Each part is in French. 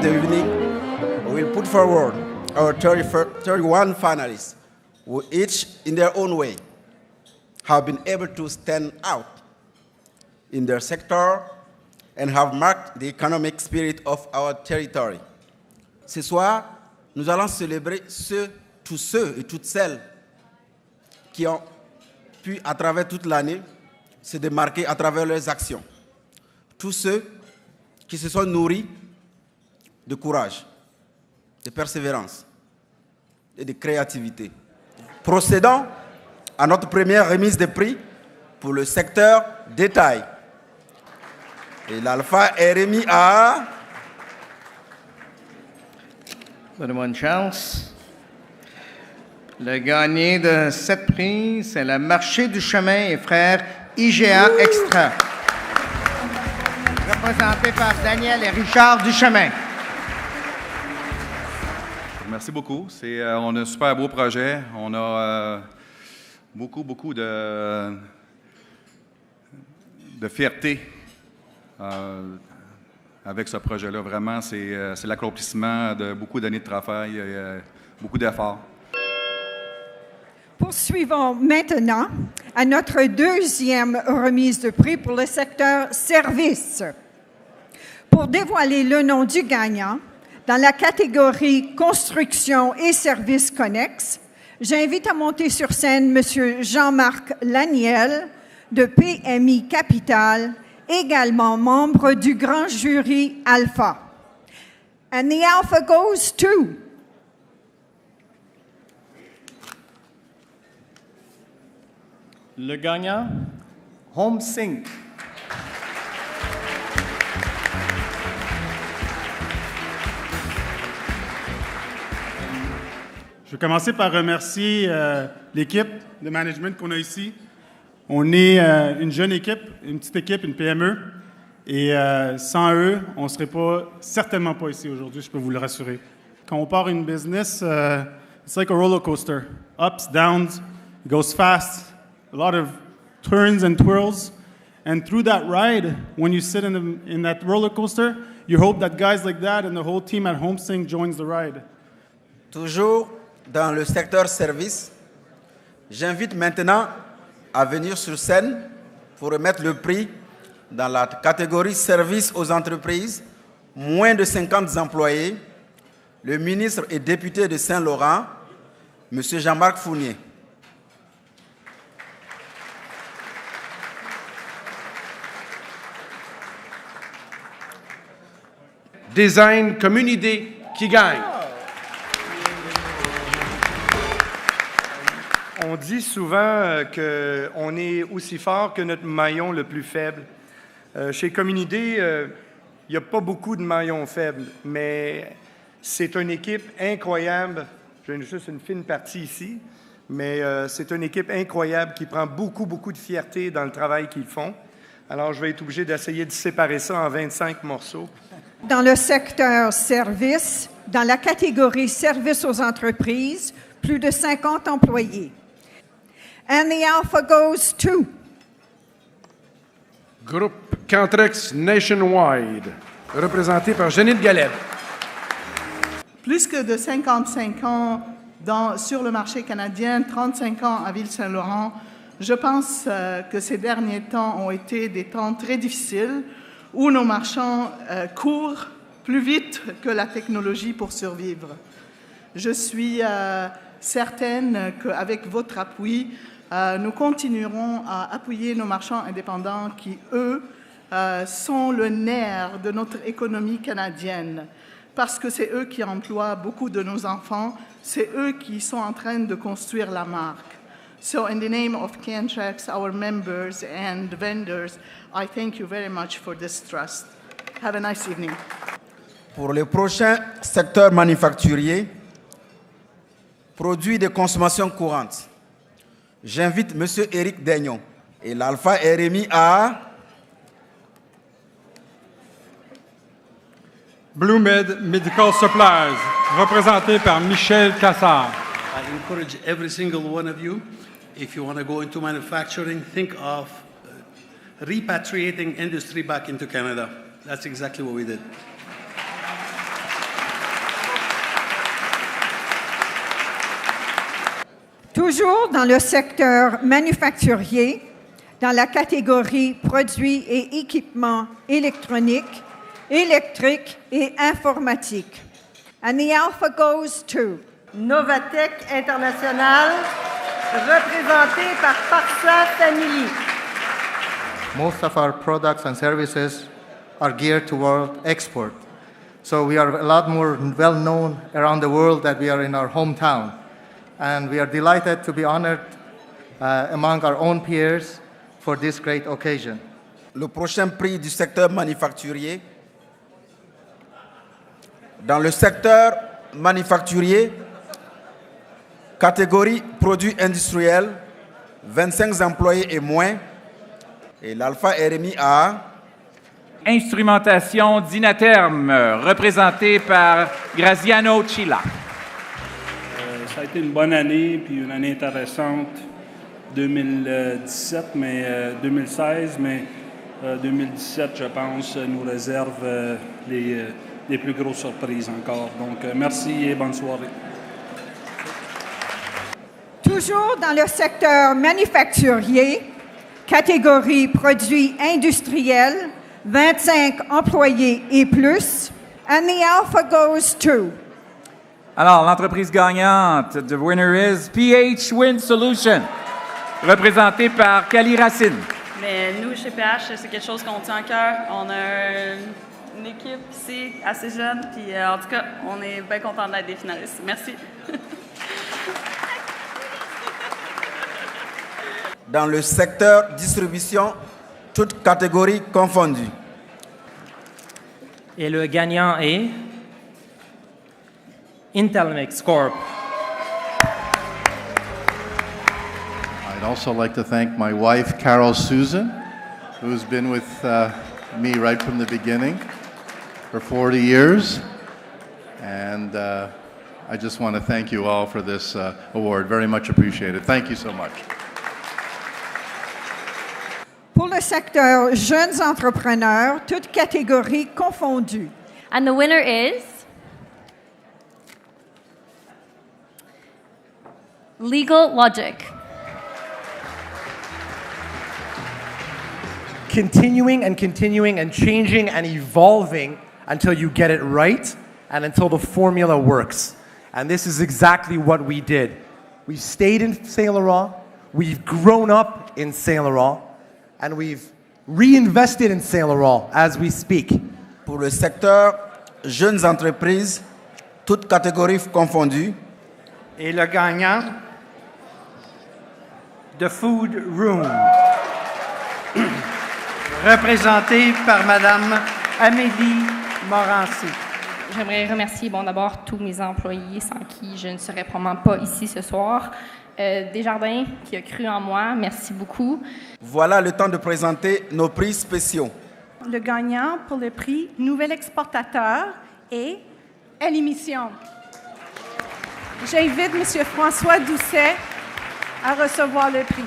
of the evening, we will put forward our 31 finalists, who each, in their own way, have been able to stand out in their sector and have marked the economic spirit of our territory. Ce soir, nous allons célébrer tous ceux et toutes celles qui ont pu, à travers toute l'année, se démarquer à travers leurs actions. Tous ceux qui se sont nourris de courage, de persévérance et de créativité. Procédons à notre première remise de prix pour le secteur détail. Et l'alpha est remis à... Donnez-moi une chance. Le gagnant de cette prix, c'est le Marché du Chemin et Frères IGA Extra. Représenté par Daniel et Richard Duchemin. Merci beaucoup. On a un super beau projet. On a beaucoup de fierté avec ce projet-là. Vraiment, c'est l'accomplissement de beaucoup d'années de travail et beaucoup d'efforts. Poursuivons maintenant à notre deuxième remise de prix pour le secteur services. Pour dévoiler le nom du gagnant, dans la catégorie construction et services connexes, j'invite à monter sur scène M. Jean-Marc Laniel de PMI Capital, également membre du grand jury Alpha. And the Alpha goes to... Le gagnant, HomeSync. Je vais commencer par remercier l'équipe de management qu'on a ici. On est une jeune équipe, une petite équipe, une PME. Et sans eux, on ne serait certainement pas ici aujourd'hui, je peux vous le rassurer. Quand on part une business, it's like a roller coaster. Ups, downs, it goes fast. A lot of turns and twirls. And through that ride, when you sit in that roller coaster, you hope that guys like that and the whole team at HomeSync joins the ride. Toujours dans le secteur service, j'invite maintenant à venir sur scène pour remettre le prix dans la catégorie service aux entreprises, moins de 50 employés, le ministre et député de Saint-Laurent, M. Jean-Marc Fournier. Design Community qui gagne. On dit souvent qu'on est aussi fort que notre maillon le plus faible. Chez Community, il n'y a pas beaucoup de maillons faibles, mais c'est une équipe incroyable. J'ai juste une fine partie ici, mais c'est une équipe incroyable qui prend beaucoup de fierté dans le travail qu'ils font. Alors, je vais être obligé d'essayer de séparer ça en 25 morceaux. Dans le secteur services, dans la catégorie services aux entreprises, plus de 50 employés. And the Alpha goes to... Groupe Cantrex Nationwide, représenté par Janine Galeb. Plus que de 55 ans sur le marché canadien, 35 ans à Ville-Saint-Laurent, je pense que ces derniers temps ont été des temps très difficiles où nos marchands courent plus vite que la technologie pour survivre. Je suis certaine qu'avec votre appui, nous continuerons à appuyer nos marchands indépendants qui, eux, sont le nerf de notre économie canadienne parce que c'est eux qui emploient beaucoup de nos enfants, c'est eux qui sont en train de construire la marque. So in the name of Cantrex, our members and vendors, I thank you very much for this trust. Have a nice evening. Pour le prochain secteur manufacturier, produits de consommation courante, j'invite M. Éric Daignon et l'Alpha est remis à... BlueMed Medical Supplies, représenté par Michel Cassard. I encourage every single one of you, if you want to go into manufacturing, think of repatriating industry back into Canada. That's exactly what we did. Toujours dans le secteur manufacturier, dans la catégorie produits et équipements électroniques, électriques et informatiques. And the alpha goes to Novatech International, représenté par Parsa Family. Most of our products and services are geared toward export. So we are a lot more well known around the world than we are in our hometown. And we are delighted to be honored among our own peers for this great occasion. Le prochain prix du secteur manufacturier. Dans le secteur manufacturier, catégorie produits industriels, 25 employés et moins. Et l'alpha est remis à Instrumentation Dynaterm, représentée par Graziano Cilla. Ça a été une bonne année, puis une année intéressante. 2017, mais 2016, mais 2017, je pense, nous réserve les plus grosses surprises encore. Donc, merci et bonne soirée. Toujours dans le secteur manufacturier, catégorie produits industriels, 25 employés et plus, and the alpha goes to. Alors, l'entreprise gagnante, the winner is PH Wind Solution, représentée par Kali Racine. Mais nous, chez PH, c'est quelque chose qu'on tient à cœur. On a une équipe ici assez jeune, puis en tout cas, on est bien contents d'être des finalistes. Merci. Dans le secteur distribution, toutes catégories confondues. Et le gagnant est Intelmix Corp. I'd also like to thank my wife, Carol Susan, who's been with me right from the beginning for 40 years. And I just want to thank you all for this award. Very much appreciated. Thank you so much. Pour le secteur jeunes entrepreneurs, toutes catégories confondues. And the winner is Legal Logic. Continuing and changing and evolving until you get it right and until the formula works. And this is exactly what we did. We stayed in Saint Laurent, we've grown up in Saint Laurent, and we've reinvested in Saint Laurent as we speak. Pour le secteur jeunes entreprises, toutes catégories confondues. Et le gagnant, The Food Room, représenté par Madame Amélie Morancy. J'aimerais remercier d'abord tous mes employés sans qui je ne serais probablement pas ici ce soir. Desjardins qui a cru en moi, merci beaucoup. Voilà le temps de présenter nos prix spéciaux. Le gagnant pour le prix Nouvel Exportateur est Émission. J'invite M. François Doucet à recevoir le prix.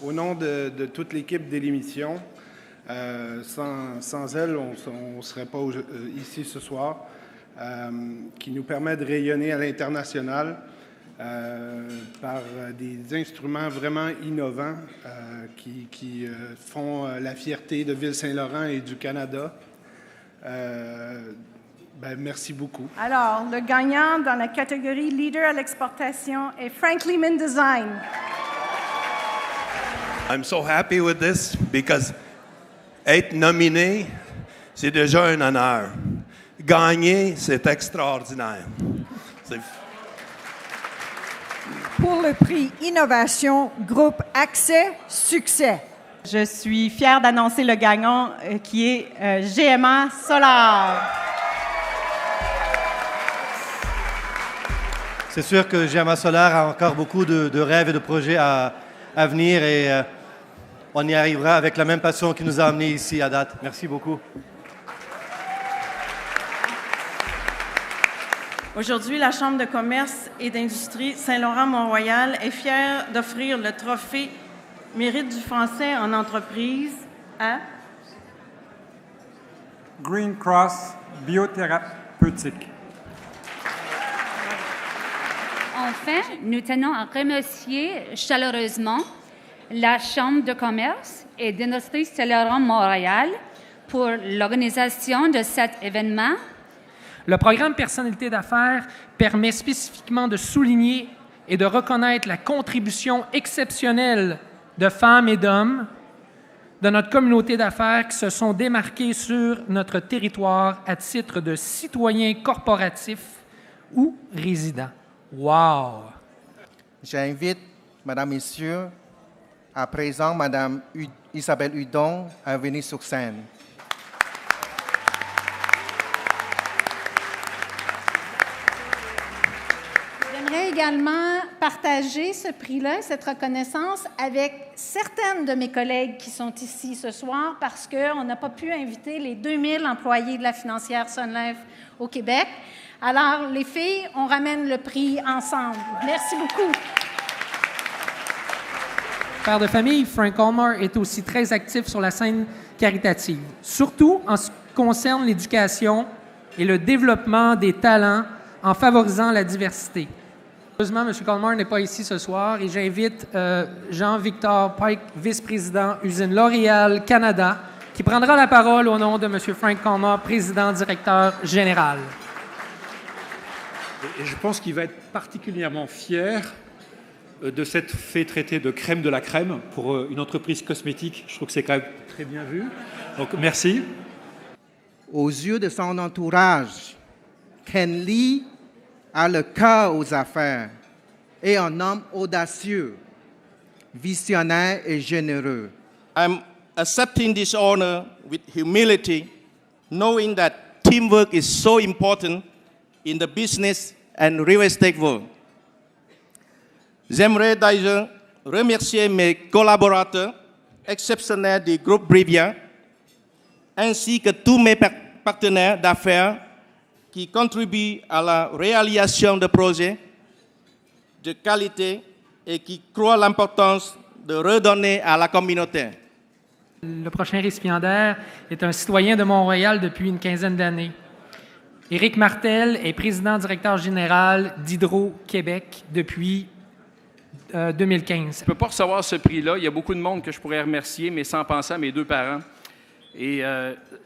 Au nom de toute l'équipe d'Émission, sans elle, on ne serait pas ici ce soir. Qui nous permet de rayonner à l'international par des instruments vraiment innovants qui font la fierté de Ville-Saint-Laurent et du Canada. Merci beaucoup. Alors, le gagnant dans la catégorie Leader à l'exportation est Franklin Design. I'm so happy with this because être nominé, c'est déjà un honneur. Gagner, c'est extraordinaire. Pour le prix Innovation, groupe Accès Succès. Je suis fière d'annoncer le gagnant qui est GMA Solar. C'est sûr que GMA Solar a encore beaucoup de rêves et de projets à venir et on y arrivera avec la même passion qui nous a amenés ici à date. Merci beaucoup. Aujourd'hui, la Chambre de commerce et d'industrie Saint-Laurent-Mont-Royal est fière d'offrir le trophée Mérite du français en entreprise à Green Cross Biothérapeutique. Enfin, nous tenons à remercier chaleureusement la Chambre de commerce et d'industrie Saint-Laurent Montréal pour l'organisation de cet événement. Le programme Personnalité d'affaires permet spécifiquement de souligner et de reconnaître la contribution exceptionnelle de femmes et d'hommes de notre communauté d'affaires qui se sont démarqués sur notre territoire à titre de citoyens corporatifs ou résidents. Wow! J'invite, Madame, Messieurs, à présent Madame Isabelle Hudon à venir sur scène. J'aimerais également partager ce prix-là, cette reconnaissance, avec certaines de mes collègues qui sont ici ce soir parce qu'on n'a pas pu inviter les 2000 employés de la financière Sun Life au Québec. Alors, les filles, on ramène le prix ensemble. Merci beaucoup. Père de famille, Frank Allmar est aussi très actif sur la scène caritative, surtout en ce qui concerne l'éducation et le développement des talents en favorisant la diversité. Heureusement, M. Allmar n'est pas ici ce soir et j'invite Jean-Victor Pike, vice-président Usine L'Oréal Canada, qui prendra la parole au nom de M. Frank Allmar, président-directeur général. Et je pense qu'il va être particulièrement fier de cette fait traitée de crème de la crème pour une entreprise cosmétique. Je trouve que c'est quand même très bien vu. Donc, merci. Aux yeux de son entourage, Ken Lee a le cœur aux affaires et un homme audacieux, visionnaire et généreux. I'm accepting this honor with humility, knowing that teamwork is so important in the business and real estate world. J'aimerais d'ailleurs remercier mes collaborateurs exceptionnels du groupe Brivia, ainsi que tous mes partenaires d'affaires qui contribuent à la réalisation de projets de qualité et qui croient l'importance de redonner à la communauté. Le prochain récipiendaire est un citoyen de Montréal depuis une quinzaine d'années. Éric Martel est président-directeur général d'Hydro-Québec depuis 2015. Je ne peux pas recevoir ce prix-là. Il y a beaucoup de monde que je pourrais remercier, mais sans penser à mes deux parents et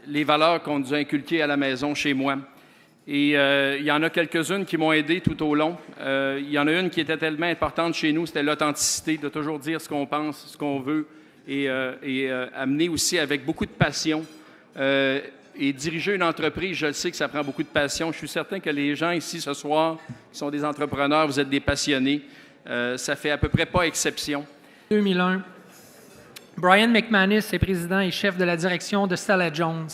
les valeurs qu'on nous a inculquées à la maison chez moi. Et il y en a quelques-unes qui m'ont aidé tout au long. Il y en a une qui était tellement importante chez nous, c'était l'authenticité, de toujours dire ce qu'on pense, ce qu'on veut, et amener aussi avec beaucoup de passion. Et diriger une entreprise, je le sais que ça prend beaucoup de passion. Je suis certain que les gens ici ce soir, qui sont des entrepreneurs, vous êtes des passionnés. Ça fait à peu près pas exception. 2001, Brian McManus est président et chef de la direction de Stella Jones.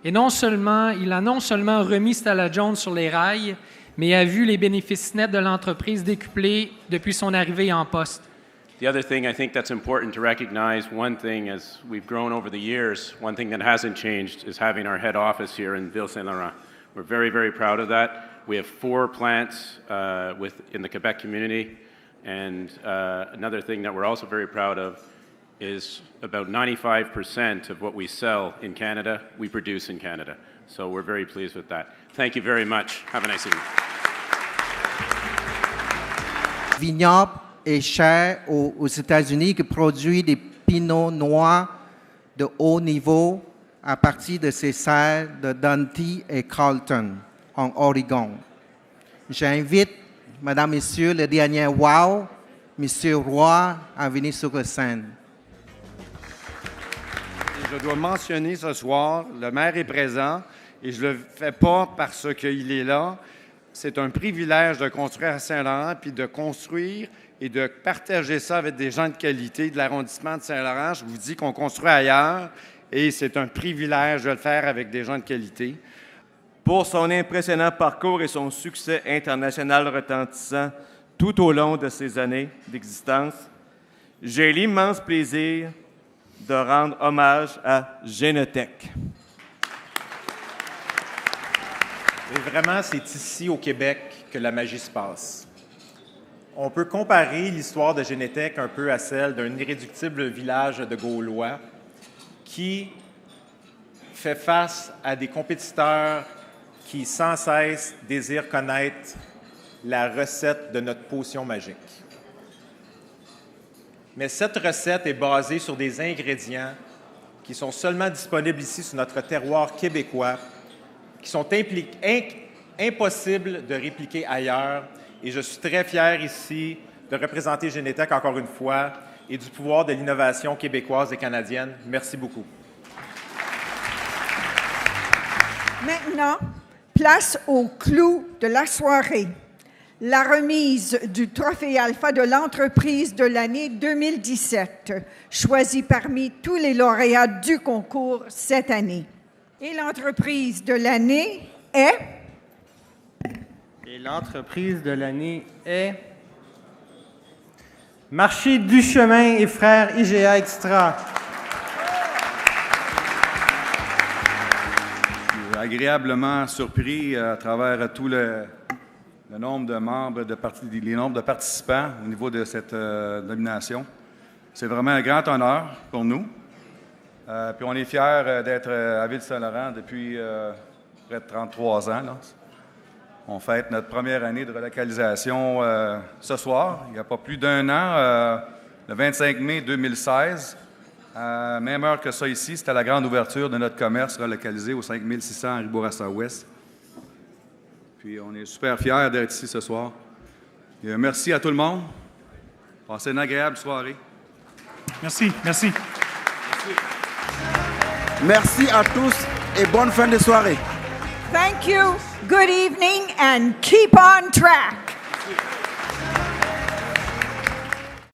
Et il a non seulement remis Stella Jones sur les rails, mais a vu les bénéfices nets de l'entreprise décuplés depuis son arrivée en poste. The other thing I think that's important to recognize, one thing as we've grown over the years, one thing that hasn't changed is having our head office here in Ville-Saint-Laurent. We're very, very proud of that. We have 4 plants in the Quebec community. And another thing that we're also very proud of is about 95% of what we sell in Canada, we produce in Canada. So we're very pleased with that. Thank you very much. Have a nice evening. Vignoble est cher aux États-Unis qui produit des pinots noirs de haut niveau à partir de ses serres de Dundee et Carleton, en Oregon. J'invite, Madame, Messieurs, le dernier wow, Monsieur Roy, à venir sur la scène. Je dois mentionner ce soir, le maire est présent et je ne le fais pas parce qu'il est là. C'est un privilège de construire à Saint-Laurent puis de construire et de partager ça avec des gens de qualité de l'arrondissement de Saint-Laurent. Je vous dis qu'on construit ailleurs et c'est un privilège de le faire avec des gens de qualité. Pour son impressionnant parcours et son succès international retentissant tout au long de ses années d'existence, j'ai l'immense plaisir de rendre hommage à Génotech. Et vraiment, c'est ici au Québec que la magie se passe. On peut comparer l'histoire de Génotech un peu à celle d'un irréductible village de Gaulois qui fait face à des compétiteurs qui sans cesse désirent connaître la recette de notre potion magique. Mais cette recette est basée sur des ingrédients qui sont seulement disponibles ici sur notre terroir québécois, qui sont impossibles de répliquer ailleurs. Et je suis très fier ici de représenter Génétec encore une fois et du pouvoir de l'innovation québécoise et canadienne. Merci beaucoup. Maintenant, place au clou de la soirée. La remise du Trophée Alpha de l'entreprise de l'année 2017, choisi parmi tous les lauréats du concours cette année. Et l'entreprise de l'année est... Et l'entreprise de l'année est... Marché du Chemin et Frères IGA Extra. Je suis agréablement surpris à travers tout le nombre de membres, les nombres de participants au niveau de cette nomination. C'est vraiment un grand honneur pour nous. Puis on est fiers d'être à Ville-Saint-Laurent depuis près de 33 ans. Là. On fête notre première année de relocalisation ce soir, il n'y a pas plus d'un an, le 25 mai 2016. Même heure que ça ici, c'était la grande ouverture de notre commerce relocalisé au 5600 Henri Bourassa-Ouest. Puis on est super fiers d'être ici ce soir. Et merci à tout le monde. Passez une agréable soirée. Merci, merci. Merci à tous et bonne fin de soirée. Thank you, good evening, and keep on track.